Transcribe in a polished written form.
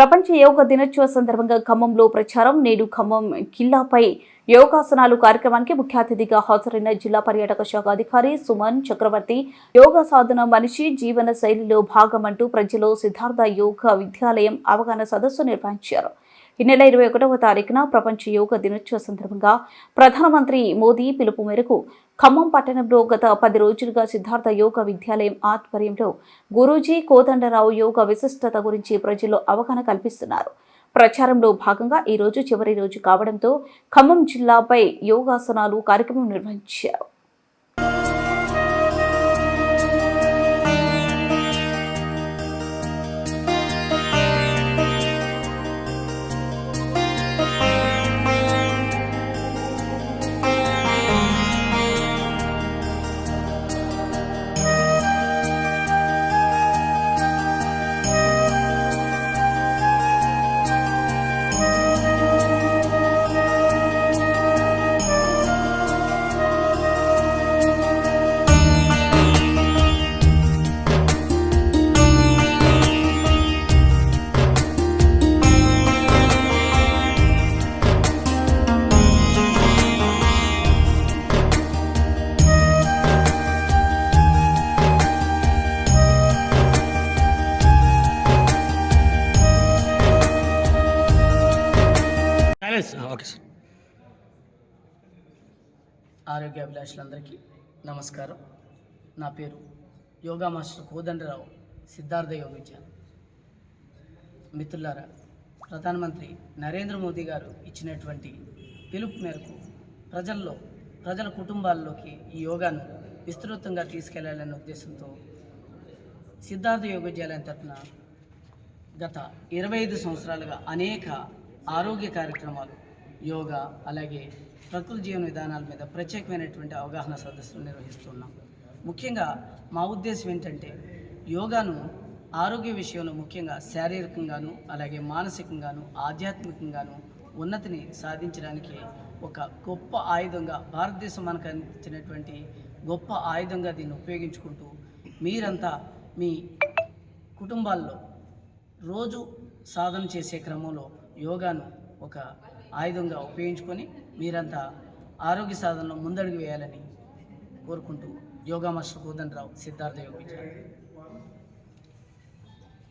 ప్రపంచ యోగా దినోత్సవ సందర్భంగా ఖమ్మంలో ప్రచారం. నేడు ఖమ్మం కిల్లాపై యోగాసనాలు కార్యక్రమానికి ముఖ్య అతిథిగా హాజరైన జిల్లా పర్యాటక శాఖ అధికారి సుమన్ చక్రవర్తి యోగా సాధన మనిషి జీవన శైలిలో భాగమంటూ ప్రజలు సిద్ధార్థ యోగా విద్యాలయం అవగాహన సదస్సు నిర్వహించారు. ఈ నెల 21వ తారీఖున ప్రపంచ యోగా దినోత్సవ సందర్భంగా ప్రధానమంత్రి మోదీ పిలుపు మేరకు ఖమ్మం పట్టణంలో గత 10 రోజులుగా సిద్ధార్థ యోగా విద్యాలయం ఆధ్వర్యంలో గురూజీ కోదండరావు యోగా విశిష్టత గురించి ప్రజల్లో అవగాహన కల్పిస్తున్నారు. ప్రచారంలో భాగంగా ఈ రోజు చివరి రోజు కావడంతో ఖమ్మం జిల్లాపై యోగాసనాలు కార్యక్రమం నిర్వహించారు. Okay sir. ఆరోగ్యాభిలాషులందరికీ నమస్కారం. నా పేరు యోగా మాస్టర్ కోదండరావు, సిద్ధార్థ యోగ విద్యాలయం. మిత్రులారా, ప్రధానమంత్రి నరేంద్ర మోదీ గారు ఇచ్చినటువంటి పిలుపు మేరకు ప్రజల కుటుంబాల్లోకి ఈ యోగాను విస్తృతంగా తీసుకెళ్లాలనే ఉద్దేశంతో సిద్ధార్థ యోగ విద్యాలయం తరఫున గత 25 సంవత్సరాలుగా అనేక ఆరోగ్య కార్యక్రమాలు, యోగా, అలాగే ప్రకృతి జీవన విధానాల మీద ప్రత్యేకమైనటువంటి అవగాహన సదస్సులు నిర్వహిస్తున్నాం. ముఖ్యంగా మా ఉద్దేశం ఏంటంటే, యోగాను ఆరోగ్య విషయంలో ముఖ్యంగా శారీరకంగాను, అలాగే మానసికంగాను, ఆధ్యాత్మికంగాను ఉన్నతిని సాధించడానికి ఒక గొప్ప ఆయుధంగా, భారతదేశం మనకు అందించినటువంటి గొప్ప ఆయుధంగా దీన్ని ఉపయోగించుకుంటూ మీరంతా మీ కుటుంబాల్లో రోజు సాధన చేసే క్రమంలో యోగాను ఒక ఆయుధంగా ఉపయోగించుకొని మీరంతా ఆరోగ్య సాధనలో ముందడుగు వేయాలని కోరుకుంటూ యోగా మాస్టర్ కోదండరావు, సిద్ధార్థ యోగ విద్యాలయం.